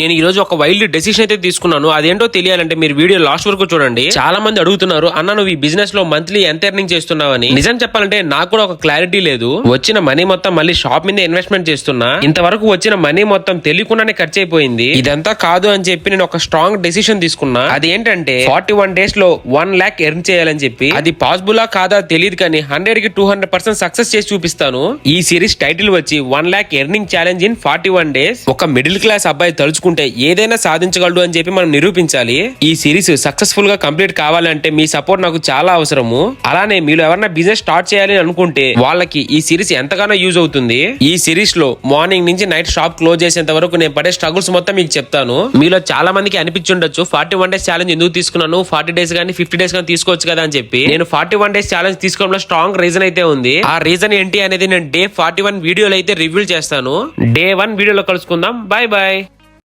నేను ఈ రోజు ఒక వైల్డ్ డెసిషన్ అయితే తీసుకున్నాను. అదేంటో తెలియాలంటే మీరు వీడియో లాస్ట్ వరకు చూడండి. చాలా మంది అడుగుతున్నారు, అన్న నువ్వు ఈ బిజినెస్ లో మంత్లీ ఎంత ఎర్నింగ్ చేస్తున్నావని. నిజం చెప్పాలంటే నాకు కూడా ఒక క్లారిటీ లేదు. వచ్చిన మనీ మొత్తం మళ్ళీ షాప్ మీద ఇన్వెస్ట్మెంట్ చేస్తున్నా. ఇంతవరకు వచ్చిన మనీ మొత్తం తెలియకుండానే ఖర్చు అయిపోయింది. ఇదంతా కాదు అని చెప్పి నేను ఒక స్ట్రాంగ్ డెసిషన్ తీసుకున్నా. అది ఏంటంటే 41 days లో 1 lakh ఎర్న్ చేయాలని చెప్పి. అది పాసిబులా కాదా తెలియదు కానీ 100 కి 200% సక్సెస్ చేసి చూపిస్తాను. ఈ సిరీస్ టైటిల్ వచ్చి 1 lakh earning challenge in 41 days. ఒక మిడిల్ క్లాస్ అబ్బాయి తలుచుకుంటే ఏదైనా సాధించగలడు అని చెప్పి మనం నిరూపించాలి. ఈ సిరీస్ సక్సెస్ఫుల్ గా కంప్లీట్ కావాలంటే మీ సపోర్ట్ నాకు చాలా అవసరము. అలానే మీరు ఎవరైనా బిజినెస్ స్టార్ట్ చేయాలి అనుకుంటే వాళ్ళకి ఈ సిరీస్ ఎంతగానో యూజ్ అవుతుంది. ఈ సిరీస్ లో మార్నింగ్ నుంచి నైట్ షాప్ క్లోజ్ చేసేంత వరకు నేను పడే స్ట్రగుల్స్ మొత్తం మీకు చెప్తాను. మీలో చాలా మందికి అనిపించుండొచ్చు 41 days ఛాలెంజ్ ఎందుకు తీసుకున్నాను, 40 days కానీ 50 days కానీ తీసుకోవచ్చు కదా అని చెప్పి. నేను 41 days ఛాలెంజ్ తీసుకోవడంలో స్ట్రాంగ్ రీజన్ అయితే ఉంది. ఆ రీజన్ ఏంటి అనేది నేను డే 41 వీడియోలో అయితే రివ్యూ చేస్తాను. డే 1 వీడియోలో కలుసుకుందాం. Bye bye.